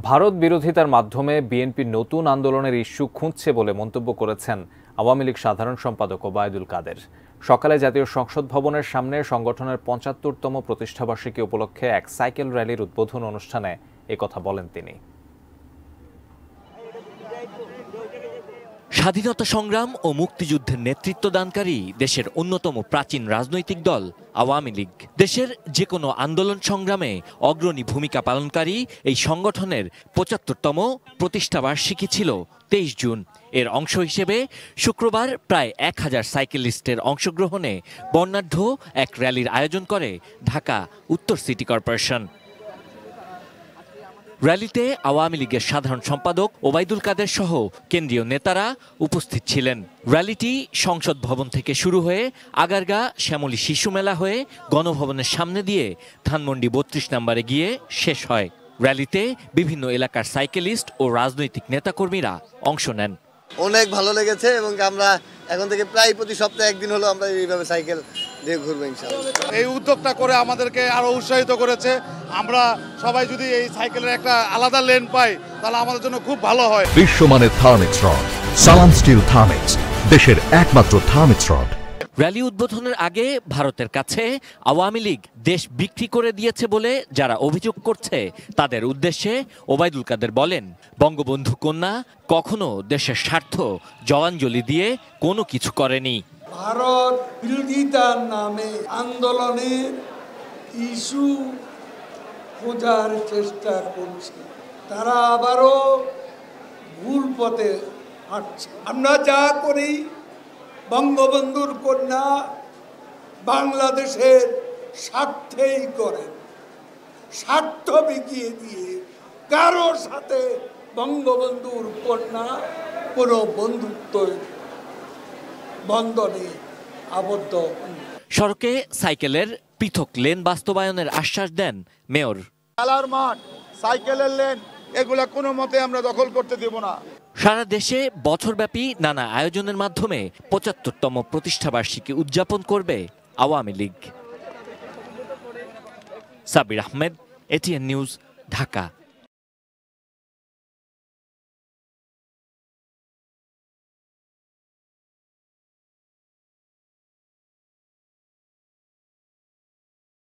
ভারত বিরোধিতার মাধ্যমে বিএনপি নতুন আন্দোলনের ইস্যু খুঁজছে বলে মন্তব্য করেছেন আওয়ামী লীগ সাধারণ সম্পাদক ওবায়দুল কাদের। সকালে জাতীয় সংসদ ভবনের সামনে সংগঠনের ৭৫তম প্রতিষ্ঠাবার্ষিকী উপলক্ষে এক সাইকেল র্যালির উদ্বোধন অনুষ্ঠানে একথা বলেন তিনি। স্বাধীনতা সংগ্রাম ও মুক্তিযুদ্ধের নেতৃত্বদানকারী দেশের অন্যতম প্রাচীন রাজনৈতিক দল আওয়ামী লীগ। দেশের যে কোনো আন্দোলন সংগ্রামে অগ্রণী ভূমিকা পালনকারী এই সংগঠনের ৭৫তম প্রতিষ্ঠাবার্ষিকী ছিল ২৩ জুন। এর অংশ হিসেবে শুক্রবার প্রায় ১,০০০ সাইকেলিস্টের অংশগ্রহণে বর্ণাঢ্য এক র্যালির আয়োজন করে ঢাকা উত্তর সিটি কর্পোরেশন। র্যালিতে আওয়ামী লীগের সাধারণ সম্পাদক ওবায়দুল কাদের সহ কেন্দ্রীয় নেতারা উপস্থিত ছিলেন। র্যালিটি সংসদ ভবন থেকে শুরু হয়ে আগারগা শ্যামলী শিশু মেলা হয়ে গণভবনের সামনে দিয়ে ধানমন্ডি ৩২ নম্বরে গিয়ে শেষ হয়। র্যালিতে বিভিন্ন এলাকার সাইকেলিস্ট ও রাজনৈতিক নেতাকর্মীরা অংশ নেন। অনেক ভালো লেগেছে এবং আমরা এখন থেকে প্রায় প্রতি সপ্তাহে একদিন হলো আমরা এইভাবে সাইকেল দিয়ে ঘুরবো ইনশাআল্লাহ। এই উদ্যোগটা করে আমাদেরকে আরো উৎসাহিত করেছে। আমরা সবাই যদি এই সাইকেলের একটা আলাদা লেন পাই তাহলে আমাদের জন্য খুব ভালো হয়। বিশ্বমানের থার্মিক্স রড, সালাম স্টিল থার্মিক্স, দেশের একমাত্র থার্মিক্স রড। র্যালি উদ্বোধনের আগে ভারতের কাছে আওয়ামী লীগ দেশ বিক্রি করে দিয়েছে বলে যারা অভিযোগ করছে তাদের উদ্দেশ্যে ওবায়দুল কাদের বলেন, বঙ্গবন্ধু কন্যা কখনো দেশের স্বার্থ জলাঞ্জলি দিয়ে কোনো কিছু করেনি। ভারত বিরোধিতার নামে আন্দোলনের ইস্যু খোঁজার চেষ্টা করছে, তারা আবারও ভুল পথে হাঁটছে। আমরা যা করি বঙ্গবন্ধুর কন্যা বাংলাদেশের স্বার্থেই করেন। স্বার্থ বিকিয়ে দিয়ে কারোর সাথে বঙ্গবন্ধুর কন্যা কোনো বন্ধুত্ব বন্ধনে আবদ্ধ। সড়কে সাইকেলের পৃথক লেন বাস্তবায়নের আশ্বাস দেন মেয়র। খেলার মাঠ, সাইকেলের লেন এগুলা কোনো মতে আমরা দখল করতে দেব না। সারা দেশে বছরব্যাপী নানা আয়োজনের মাধ্যমে ৭৫তম প্রতিষ্ঠাবার্ষিকী উদযাপন করবে আওয়ামী লীগ। Sabir Ahmed, ATN news, Dhaka.